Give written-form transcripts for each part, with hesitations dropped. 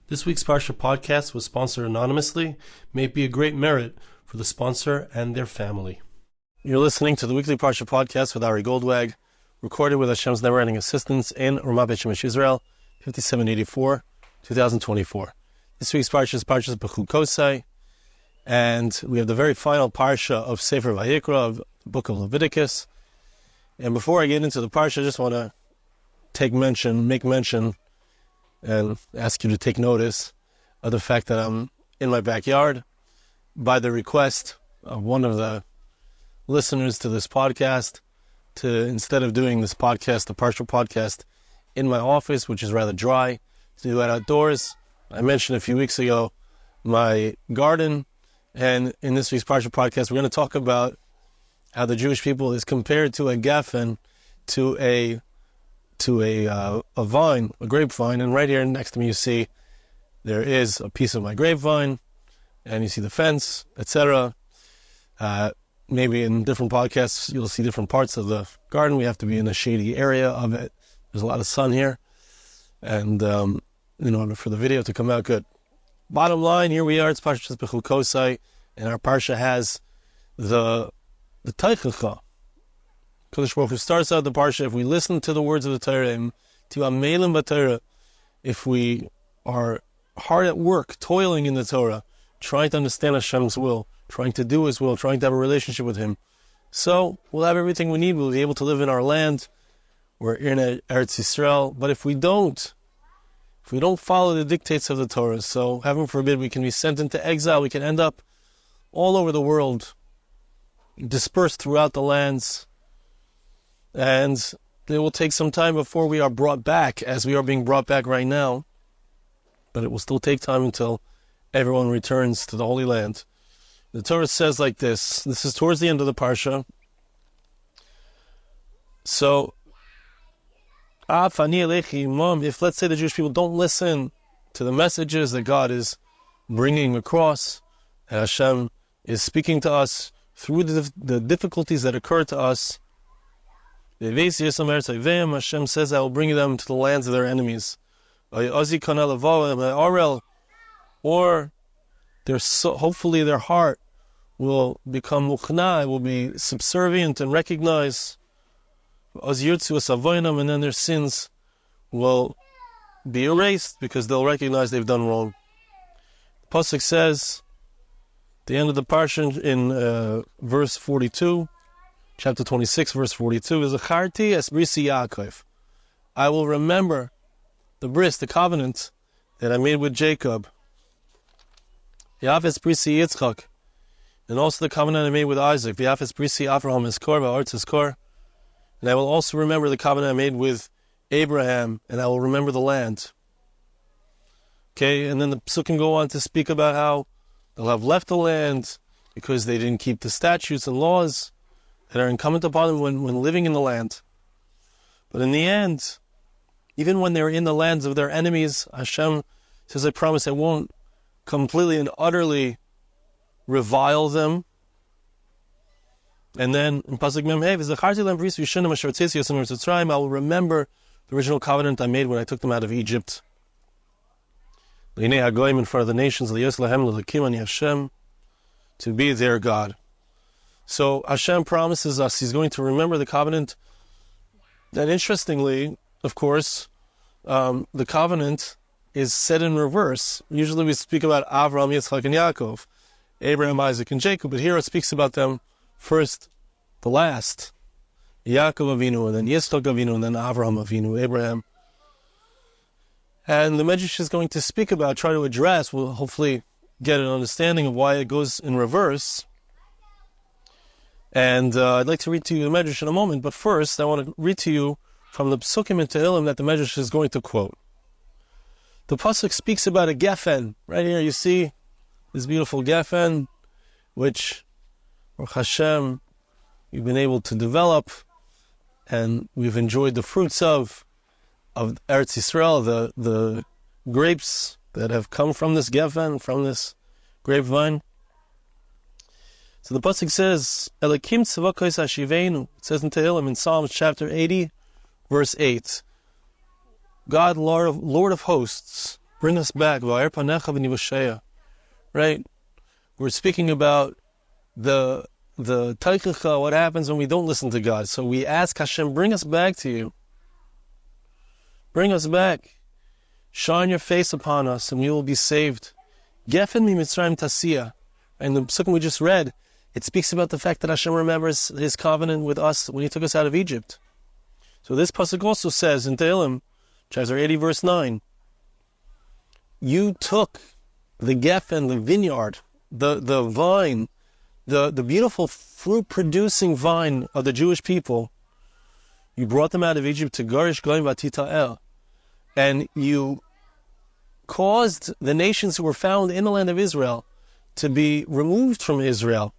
This week's Parsha Podcast was sponsored anonymously. May it be a great merit for the sponsor and their family. You're listening to the weekly Parsha Podcast with Ari Goldwag, recorded with Hashem's never-ending assistance in Ramat Beit Shemesh, Israel, 5784, 2024. This week's Parsha is Parsha Bechukosai, and we have the very final Parsha of Sefer Vayikra, of the book of Leviticus. And before I get into the Parsha, I just want to make mention, and ask you to take notice of the fact that I'm in my backyard by the request of one of the listeners to this podcast to, instead of doing this podcast, the Parsha Podcast, in my office, which is rather dry, to do it outdoors. I mentioned a few weeks ago my garden, and in this week's Parsha Podcast, we're going to talk about how the Jewish people is compared to a geffen, to a vine, a grapevine. And right here next to me you see there is a piece of my grapevine, and you see the fence, etc. Maybe in different podcasts you'll see different parts of the garden. We have to be in a shady area of it. There's a lot of sun here, and in order for the video to come out good. Bottom line, here we are, it's Parsha Bechukosai, and our Parsha has the Teichacha. Kodesh Baruch Hu starts out the Parsha, if we listen to the words of the Torah, to Amelim B'Torah, if we are hard at work, toiling in the Torah, trying to understand Hashem's will, trying to do His will, trying to have a relationship with Him, so we'll have everything we need. We'll be able to live in our land. We're in Eretz Yisrael. But if we don't follow the dictates of the Torah, so heaven forbid, we can be sent into exile. We can end up all over the world, dispersed throughout the lands. And it will take some time before we are brought back, as we are being brought back right now. But it will still take time until everyone returns to the Holy Land. The Torah says like this. This is towards the end of the Parsha. So, if let's say the Jewish people don't listen to the messages that God is bringing across, and Hashem is speaking to us through the difficulties that occur to us, Hashem says, I will bring them to the lands of their enemies. Or hopefully their heart will become mukhna, will be subservient and recognize, and then their sins will be erased because they'll recognize they've done wrong. The Pasuk says, the end of the Parsha in verse 42, Chapter 26, verse 42 is Zacharti es brisi Yakov. I will remember the bris, the covenant that I made with Jacob. V'yafes brisi Yitzchak, and also the covenant I made with Isaac. V'yafes brisi Avraham eskor v'artz eskor. And I will also remember the covenant I made with Abraham, and I will remember the land. Okay, and then the Psukim go on to speak about how they'll have left the land because they didn't keep the statutes and laws that are incumbent upon them when living in the land. But in the end, even when they're in the lands of their enemies, Hashem says, I promise I won't completely and utterly revile them. And then in Pasuk Mem Hey, I will remember the original covenant I made when I took them out of Egypt. In front of the nations, to be their God. So Hashem promises us He's going to remember the covenant. And interestingly, of course, the covenant is said in reverse. Usually we speak about Avraham, Yitzchak, and Yakov, Abraham, Isaac, and Jacob, but here it speaks about them first, the last. Yakov Avinu, and then Yitzchak Avinu, and then Avraham Avinu, Abraham. And the Medrash is going to speak about, try to address, we'll hopefully get an understanding of why it goes in reverse. And I'd like to read to you the Medrash in a moment, but first I want to read to you from the Psukim in Tehillim that the Medrash is going to quote. The Pasuk speaks about a geffen. Right here you see this beautiful geffen, which Baruch Hashem, we've been able to develop, and we've enjoyed the fruits of Eretz Yisrael, the grapes that have come from this geffen, from this grapevine. So the pasuk says, "Elokim tzavakos hashivenu." It says in Tehillim in Psalms chapter 80, verse 8. God, Lord of hosts, Bring us back. Right? We're speaking about the taichicha, what happens when we don't listen to God. So we ask Hashem, bring us back to you. Bring us back. Shine your face upon us and we will be saved. Gefen mi Mitzrayim tasiyah. And the psukim we just read, it speaks about the fact that Hashem remembers His covenant with us when He took us out of Egypt. So this pasuk also says in Tehillim, chapter 80, verse 9, you took the gefen, the vineyard, the vine, the beautiful fruit-producing vine of the Jewish people. You brought them out of Egypt to Garish Goyim Vatita'el, and you caused the nations who were found in the land of Israel to be removed from Israel.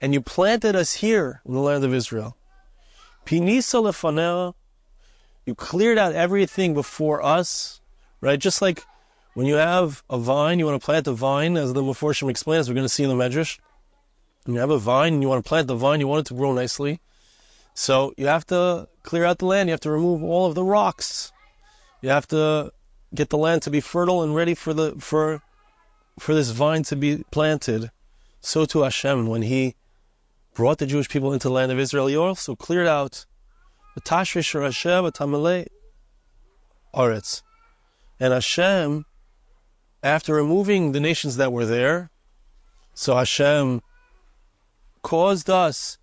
And you planted us here in the land of Israel. Pinisa lefanea, you cleared out everything before us, right? Just like when you have a vine, you want to plant a vine, as the Meforshim explains, we're going to see in the Medrash. When you have a vine and you want to plant the vine, you want it to grow nicely. So you have to clear out the land, you have to remove all of the rocks. You have to get the land to be fertile and ready for this vine to be planted. So too Hashem, when He brought the Jewish people into the land of Israel, He also cleared out the Tashrish Hashem, the Tamalei Aretz. And Hashem, after removing the nations that were there, so Hashem caused us,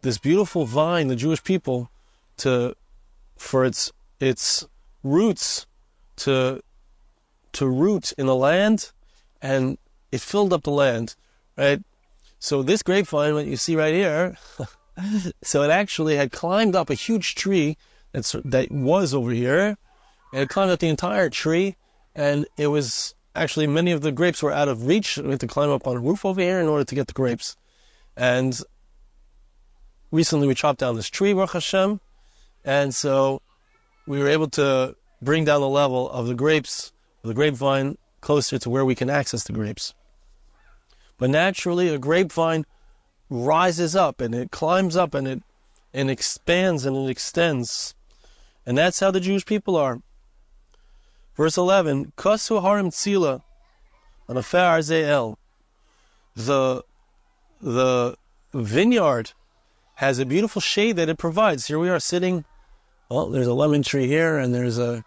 this beautiful vine, the Jewish people, for its roots to root in the land, and it filled up the land, right? So this grapevine, what you see right here, so it actually had climbed up a huge tree that was over here. It had climbed up the entire tree, and it was actually, many of the grapes were out of reach. We had to climb up on a roof over here in order to get the grapes. And recently we chopped down this tree, Baruch Hashem, and so we were able to bring down the level of the grapes, the grapevine, closer to where we can access the grapes. But naturally, a grapevine rises up and it climbs up and it expands and it extends. And that's how the Jewish people are. Verse 11, Kasu harim tzila, anafar ze'el. The vineyard has a beautiful shade that it provides. Here we are sitting, there's a lemon tree here and there's a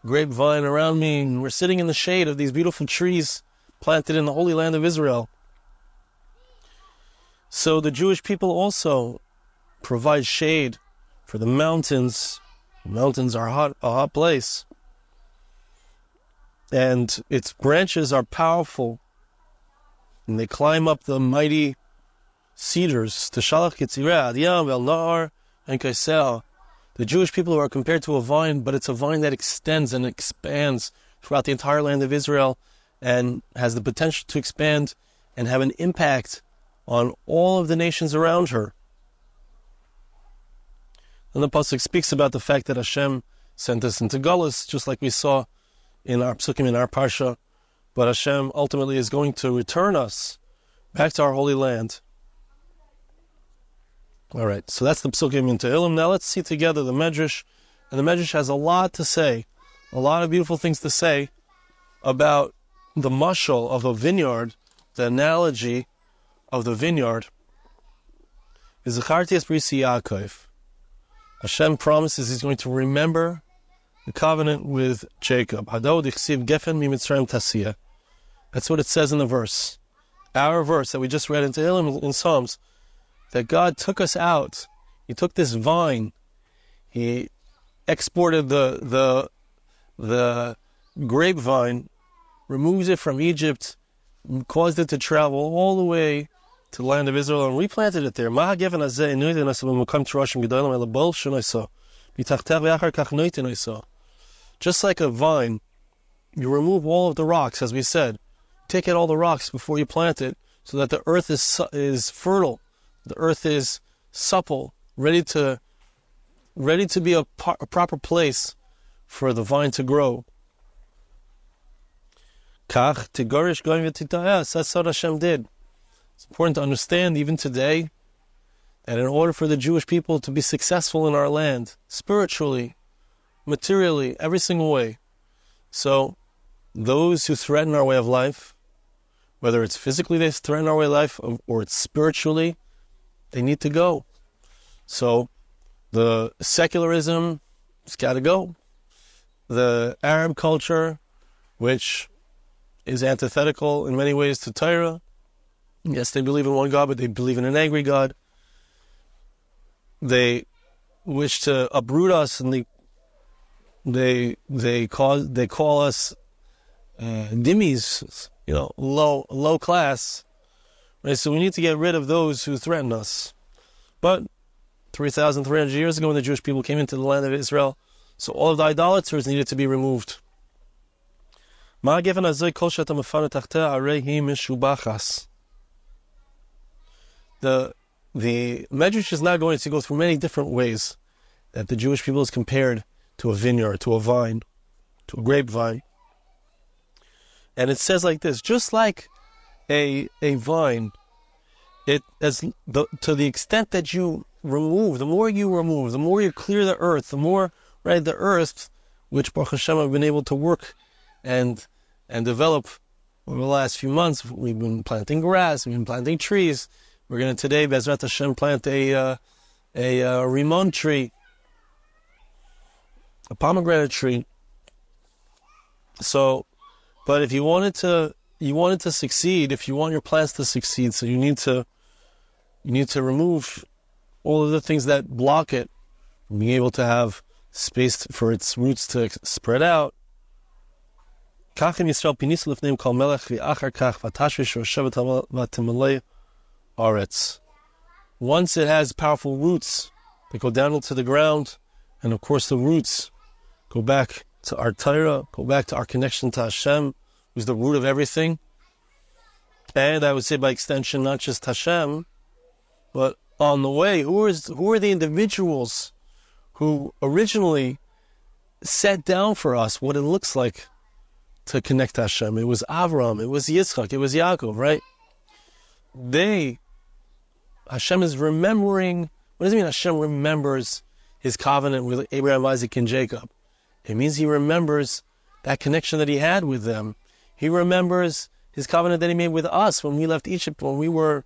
grapevine around me, and we're sitting in the shade of these beautiful trees planted in the Holy Land of Israel. So the Jewish people also provide shade for the mountains. The mountains are a hot place. And its branches are powerful. And they climb up the mighty cedars. Teshalach Yitzirah, Adiyam, El Nar, and Kaisel. The Jewish people are compared to a vine, but it's a vine that extends and expands throughout the entire land of Israel and has the potential to expand and have an impact on all of the nations around her. And the pasuk speaks about the fact that Hashem sent us into Galus, just like we saw in our psukim, in our Parsha, but Hashem ultimately is going to return us back to our holy land. All right, so that's the psukim in Tehillim. Now let's see together the Medrash. And the Medrash has a lot to say, a lot of beautiful things to say about the mashal of a vineyard, the analogy of the vineyard. V'zacharti es brisi Yakov. Hashem promises He's going to remember the covenant with Jacob. Hadod ichsiv gefen mi Mitzrayim tasiyah. That's what it says in the verse. Our verse that we just read in Tehillim in Psalms. That God took us out. He took this vine. He exported the grapevine, removes it from Egypt, caused it to travel all the way to the land of Israel, and replanted it there. Just like a vine, you remove all of the rocks, as we said. Take out all the rocks before you plant it, so that the earth is fertile. The earth is supple, ready to be a proper place for the vine to grow. That's what Hashem did. It's important to understand, even today, that in order for the Jewish people to be successful in our land, spiritually, materially, every single way, So those who threaten our way of life, whether it's physically they threaten our way of life or it's spiritually, they need to go. So the secularism, it's got to go. The Arab culture, which is antithetical in many ways to Torah. Yes, they believe in one God, but they believe in an angry God. They wish to uproot us, and they call us dhimmis, low class. Right? So we need to get rid of those who threaten us. But 3,300 years ago, when the Jewish people came into the land of Israel, so all of the idolaters needed to be removed. The Medrash is now going to go through many different ways that the Jewish people is compared to a vineyard, to a vine, to a grapevine. And it says like this: just like a vine, to the extent that you remove, the more you clear the earth, the more, right, the earth, which Baruch Hashem have been able to work and develop over the last few months. We've been planting grass, we've been planting trees. We're going to today, Bezrat Hashem, plant a rimon tree, a pomegranate tree. So, but if you wanted to succeed, if you want your plants to succeed, so you need to remove all of the things that block it from being able to have space for its roots to spread out. Once it has powerful roots that go down into the ground, and of course the roots go back to our Torah, go back to our connection to Hashem, who's the root of everything. And I would say by extension, not just Hashem, but on the way, who are the individuals who originally set down for us what it looks like to connect to Hashem? It was Avraham, it was Yitzchak, it was Yakov, right? Hashem is remembering. What does it mean Hashem remembers his covenant with Abraham, Isaac, and Jacob? It means he remembers that connection that he had with them. He remembers his covenant that he made with us when we left Egypt, when we were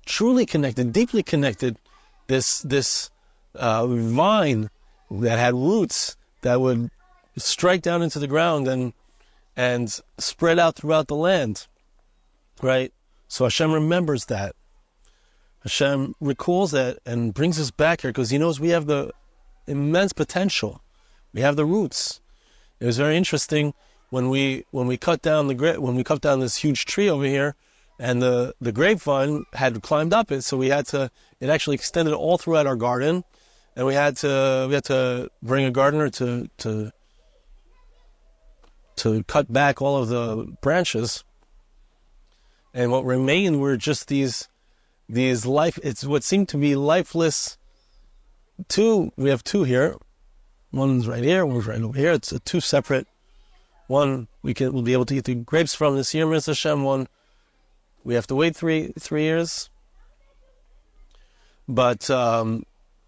truly connected, deeply connected. This vine that had roots that would strike down into the ground and spread out throughout the land, right? So Hashem remembers that. Hashem recalls that and brings us back here because he knows we have the immense potential. We have the roots. It was very interesting when we cut down this huge tree over here, and the grapevine had climbed up it, so it actually extended all throughout our garden, and we had to bring a gardener to cut back all of the branches, and what remained were just these it's what seemed to be lifeless we have two here. One's right here, one's right over here. It's two separate. One we'll be able to eat the grapes from this year, Mr. Hashem. One we have to wait three years. But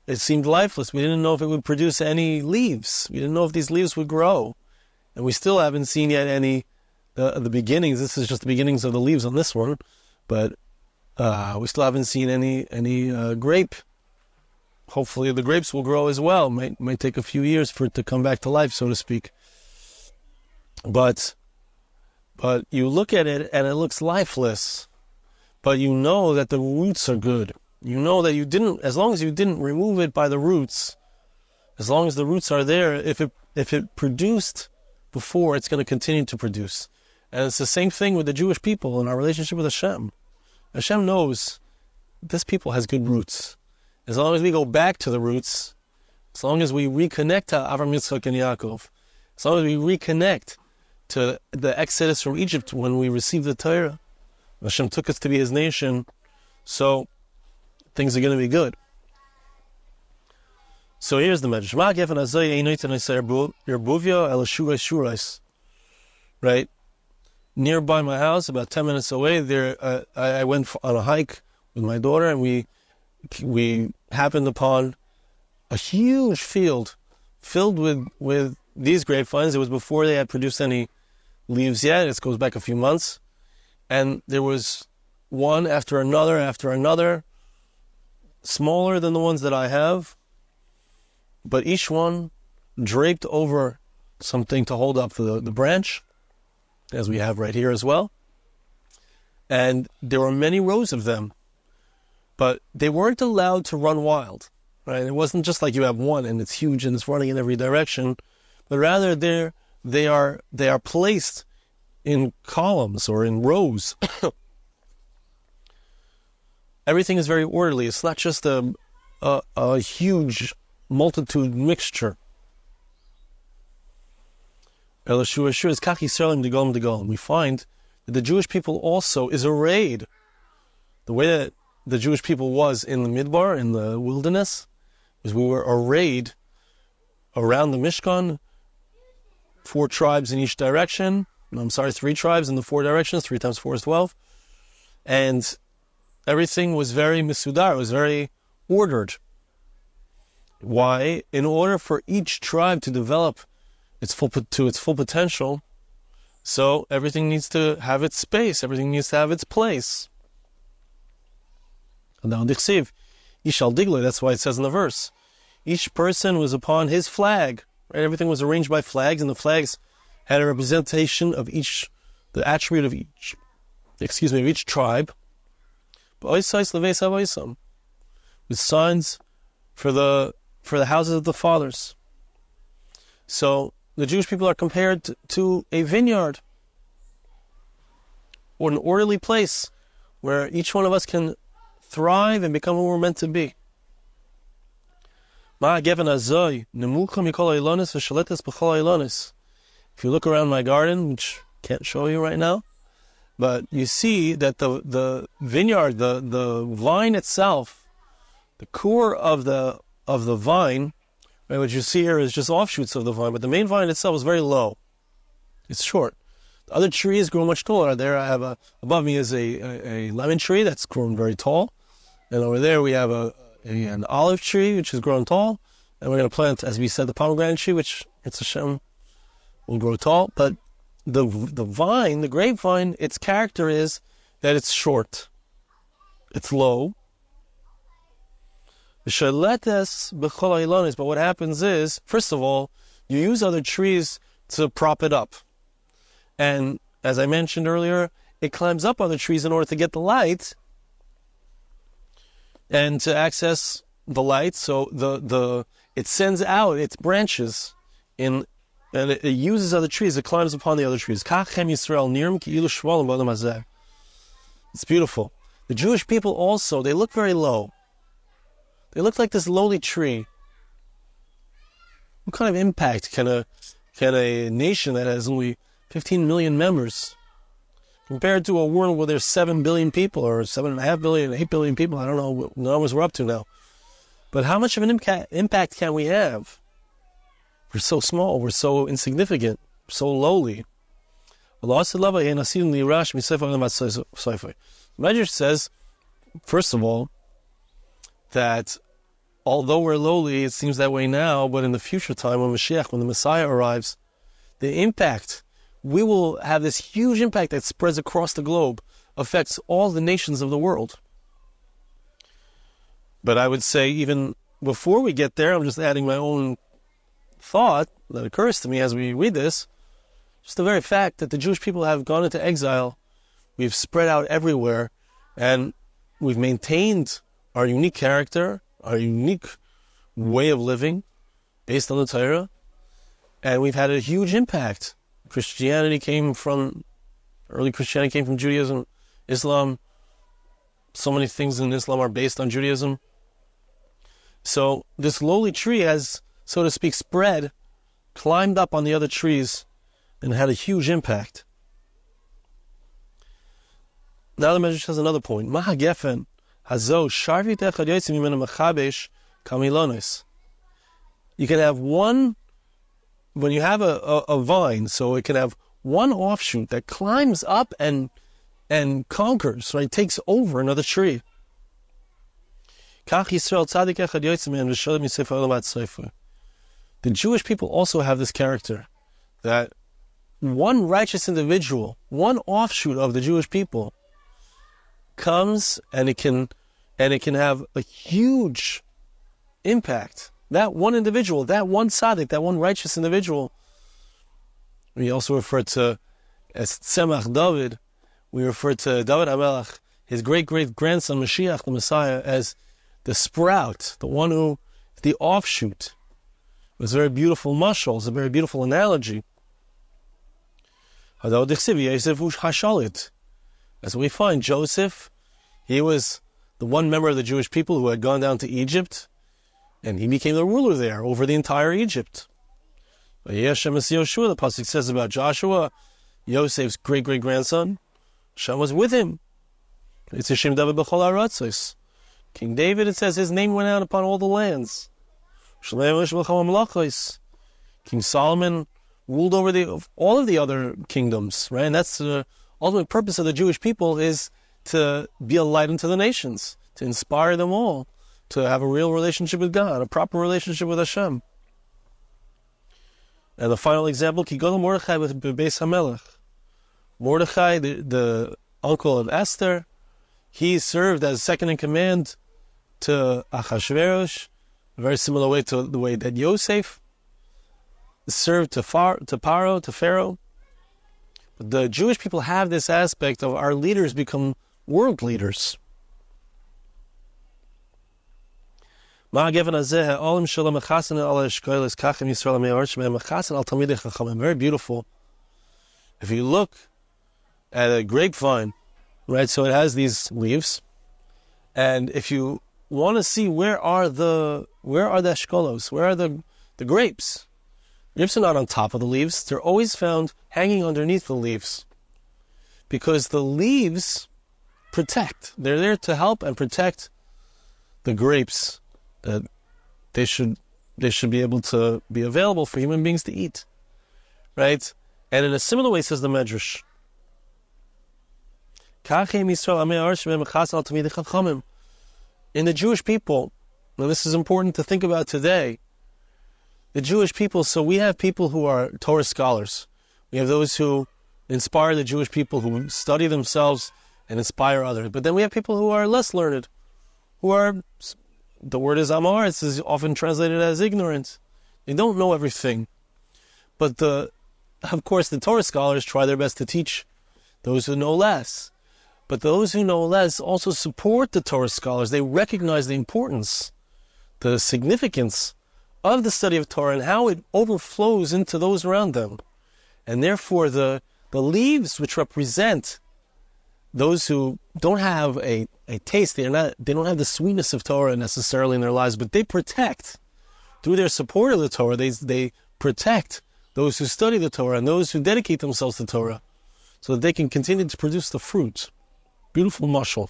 it seemed lifeless. We didn't know if it would produce any leaves. We didn't know if these leaves would grow. And we still haven't seen yet any the beginnings. This is just the beginnings of the leaves on this one, but we still haven't seen any grape. Hopefully the grapes will grow as well. Might take a few years for it to come back to life, so to speak. But you look at it and it looks lifeless. But you know that the roots are good. You know that as long as you didn't remove it by the roots, as long as the roots are there, if it produced before, it's going to continue to produce. And it's the same thing with the Jewish people in our relationship with Hashem. Hashem knows this people has good roots. As long as we go back to the roots, as long as we reconnect to Avraham, Yitzchak, and Yakov, as long as we reconnect to the exodus from Egypt when we received the Torah, Hashem took us to be his nation, so things are going to be good. So here's the message. Right? Nearby my house, about 10 minutes away, there I went on a hike with my daughter, and we happened upon a huge field filled with these grapevines, it was before they had produced any leaves yet. It goes back a few months. And there was one after another, smaller than the ones that I have, but each one draped over something to hold up the branch, as we have right here as well. And there were many rows of them, but they weren't allowed to run wild, right? It wasn't just like you have one and it's huge and it's running in every direction, but rather they are placed in columns or in rows. Everything is very orderly. It's not just a huge multitude mixture. We find that the Jewish people also is arrayed. The way that the Jewish people was in the Midbar, in the wilderness, is we were arrayed around the Mishkan, 4 tribes in each direction. No, I'm sorry, 3 tribes in the 4 directions. 3 times 4 is 12. And everything was very misudar, it was very ordered. Why? In order for each tribe to develop to its full potential, so everything needs to have its space, everything needs to have its place. That's why it says in the verse, each person was upon his flag. Right? Everything was arranged by flags, and the flags had a representation of the attribute of each tribe. With signs for the houses of the fathers. So the Jewish people are compared to a vineyard, or an orderly place where each one of us can thrive and become what we're meant to be. If you look around my garden, which I can't show you right now, but you see that the vineyard, the vine itself, the core of the vine, right, what you see here is just offshoots of the vine, but the main vine itself is very low. It's short. The other trees grow much taller. There I have above me is a lemon tree that's grown very tall. And over there we have an olive tree which has grown tall. And we're going to plant, as we said, the pomegranate tree, which it's Hashem will grow tall. But the vine, the grapevine, its character is that it's short. It's low. But what happens is, first of all, you use other trees to prop it up. And as I mentioned earlier, it climbs up other trees in order to get the light and to access the light. So it sends out its branches and it uses other trees. It climbs upon the other trees. It's beautiful. The Jewish people also, they look very low. They look like this lowly tree. What kind of impact can a nation that has only 15 million members, compared to a world where there's 7 billion people, or 7.5 billion, 8 billion people, I don't know what numbers we're up to now. But how much of an impact can we have? We're so small, we're so insignificant, so lowly. The Medrash says, first of all, that although we're lowly, it seems that way now, but in the future time, when Mashiach, when the Messiah arrives, the impact, we will have this huge impact that spreads across the globe, affects all the nations of the world. But I would say even before we get there, I'm just adding my own thought that occurs to me as we read this, just the very fact that the Jewish people have gone into exile, we've spread out everywhere, and we've maintained our unique character, our unique way of living based on the Torah, and we've had a huge impact. Early Christianity came from Judaism, Islam. So many things in Islam are based on Judaism. So this lowly tree has, so to speak, spread, climbed up on the other trees, and had a huge impact. Now the Medrash has another point. Mahagefen hazo sharvit echad yotzim mimenu mechabesh kamilonis. You can have one, when you have a vine, so it can have one offshoot that climbs up and conquers, right? Takes over another tree. The the Jewish people also have this character that one righteous individual, one offshoot of the Jewish people, comes and it can have a huge impact. That one individual, that one tzaddik, that one righteous individual. We also refer to as Tzemach David. We refer to David HaMelech, his great-great-grandson Mashiach, the Messiah, as the sprout, the one who, the offshoot. It was a very beautiful mashal, it's a very beautiful analogy. As we find, Joseph, he was the one member of the Jewish people who had gone down to Egypt, and he became the ruler there over the entire Egypt. The pasuk says about Joshua, Yosef's great-great-grandson, Hashem was with him. It's Hashem David b'chol ha'aratzos. King David, it says, his name went out upon all the lands. King Solomon ruled over all of the other kingdoms, right? And that's the ultimate purpose of the Jewish people, is to be a light unto the nations, to inspire them all to have a real relationship with God, a proper relationship with Hashem. And the final example, Kigodol Mordechai with Bebeis HaMelech. Mordechai, the uncle of Esther, he served as second in command to Achashverosh, a very similar way to the way that Yosef served to Pharaoh. But the Jewish people have this aspect of our leaders become world leaders. Very beautiful. If you look at a grapevine, right, so it has these leaves, and if you want to see where are the eshkolos, where are the grapes? Grapes are not on top of the leaves. They're always found hanging underneath the leaves, because the leaves protect. They're there to help and protect the grapes. They should be able to be available for human beings to eat, right? And in a similar way, says the Medrash, in the Jewish people, and this is important to think about today, the Jewish people, so we have people who are Torah scholars. We have those who inspire the Jewish people, who study themselves and inspire others. But then we have people who are less learned, who are, the word is amar, it's often translated as ignorant. They don't know everything. But of course, the Torah scholars try their best to teach those who know less. But those who know less also support the Torah scholars. They recognize the importance, the significance of the study of Torah and how it overflows into those around them. And therefore, the leaves which represent those who don't have a taste, they don't have the sweetness of Torah necessarily in their lives, but they protect, through their support of the Torah, they protect those who study the Torah and those who dedicate themselves to Torah, so that they can continue to produce the fruit. Beautiful mashal.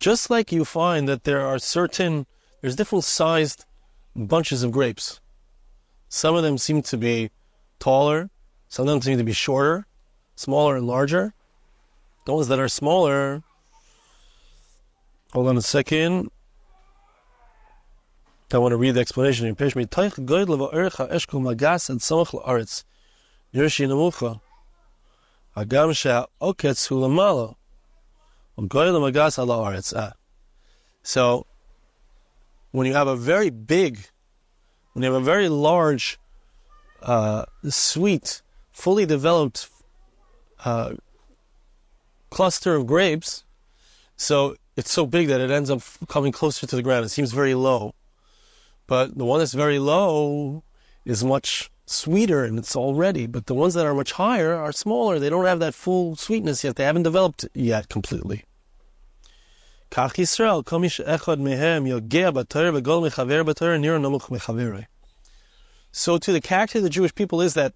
Just like you find that there's different sized bunches of grapes. Some of them seem to be taller, some of them seem to be shorter, smaller and larger. The ones that are smaller, hold on a second, I want to read the explanation. So, when you have a very large, sweet, fully developed cluster of grapes, so it's so big that it ends up coming closer to the ground. It seems very low. But the one that's very low is much sweeter and it's all ready. But the ones that are much higher are smaller. They don't have that full sweetness yet. They haven't developed yet completely. So to the character of the Jewish people is that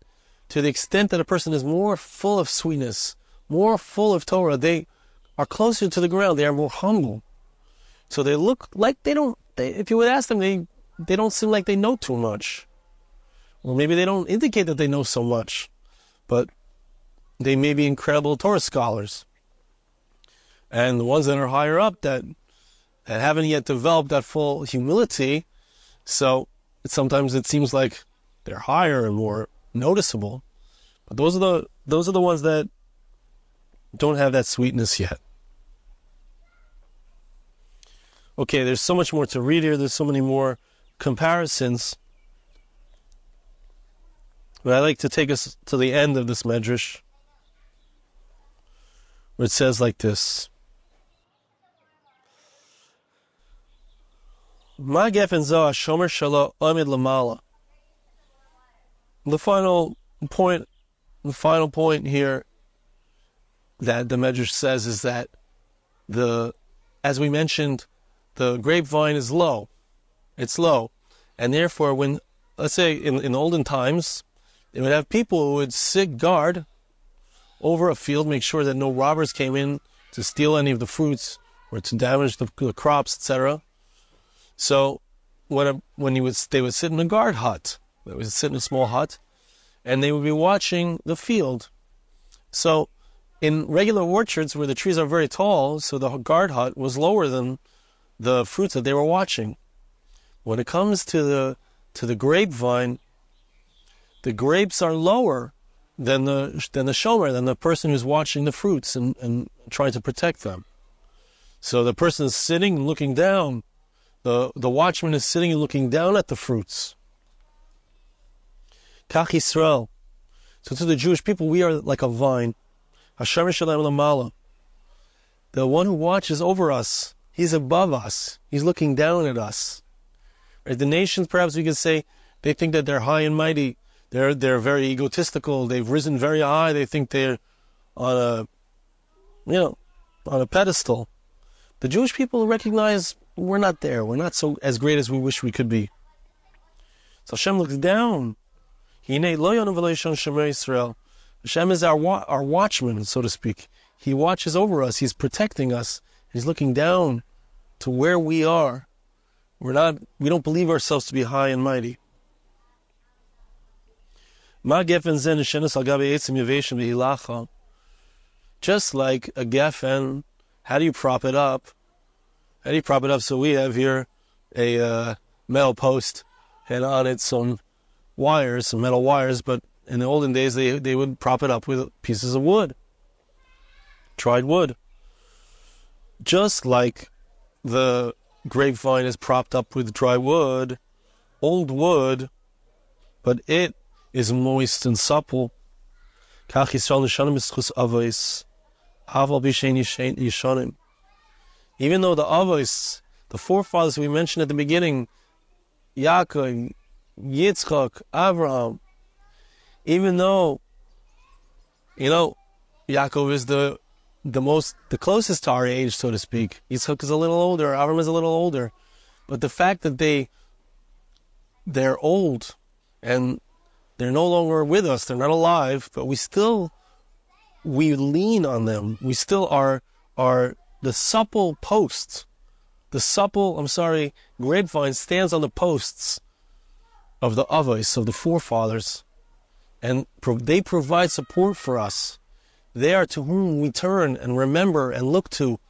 to the extent that a person is more full of sweetness, more full of Torah, they are closer to the ground. They are more humble. So they look like if you would ask them, they don't seem like they know too much. Or maybe they don't indicate that they know so much. But they may be incredible Torah scholars. And the ones that are higher up that haven't yet developed that full humility, so sometimes it seems like they're higher and more noticeable. But those are the ones that don't have that sweetness yet. Okay, there's so much more to read here. There's so many more comparisons. But I'd like to take us to the end of this medrash, where it says like this. Ma gefen zo hashomer shelo omid lamala. The final point here that the medrash says is that as we mentioned, the grapevine is low. It's low. And therefore, when, let's say in olden times, they would have people who would sit guard over a field, make sure that no robbers came in to steal any of the fruits or to damage the crops, etc. So they would sit in a guard hut. They would sit in a small hut, and they would be watching the field. So in regular orchards where the trees are very tall, so the guard hut was lower than the fruits that they were watching. When it comes to the grapevine, the grapes are lower than the shomer, than the person who's watching the fruits and trying to protect them. So the person is sitting and looking down. The watchman is sitting and looking down at the fruits. Kach Yisrael. So to the Jewish people, we are like a vine. Hashem Shalem Lamala. The one who watches over us, he's above us. He's looking down at us. Right? The nations, perhaps we could say, they think that they're high and mighty. They're very egotistical. They've risen very high. They think they're on a pedestal. The Jewish people recognize we're not there. We're not so as great as we wish we could be. So Hashem looks down. Hashem is our watchman, so to speak. He watches over us. He's protecting us. He's looking down to where we are. We don't believe ourselves to be high and mighty. Just like a gefen, how do you prop it up? So we have here a metal post, and on it some metal wires, but in the olden days they would prop it up with pieces of wood, dried wood. Just like the grapevine is propped up with dry wood, old wood, but it is moist and supple. Even though the avos, the forefathers we mentioned at the beginning, Yakov, Yitzchak, Avraham, even though, Yakov is the closest to our age, so to speak. Yitzchak is a little older, Avraham is a little older. But the fact that they're old and they're no longer with us, they're not alive, but we lean on them. We still are the supple posts. Grapevine stands on the posts of the avos, of the forefathers, and they provide support for us. They are to whom we turn and remember and look to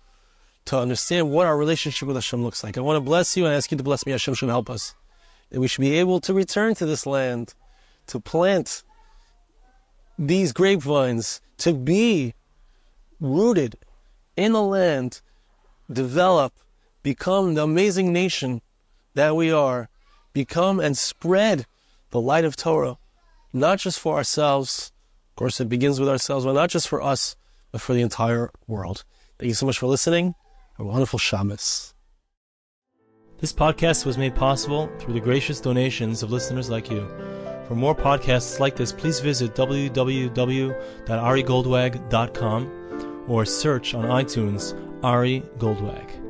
understand what our relationship with Hashem looks like. I want to bless you and ask you to bless me. Hashem should help us. That we should be able to return to this land, to plant these grapevines, to be rooted in the land, develop, become the amazing nation that we are, become and spread the light of Torah, not just for ourselves. Of course, it begins with ourselves, but not just for us, but for the entire world. Thank you so much for listening. Have a wonderful Shabbos. This podcast was made possible through the gracious donations of listeners like you. For more podcasts like this, please visit www.arigoldwag.com or search on iTunes Ari Goldwag.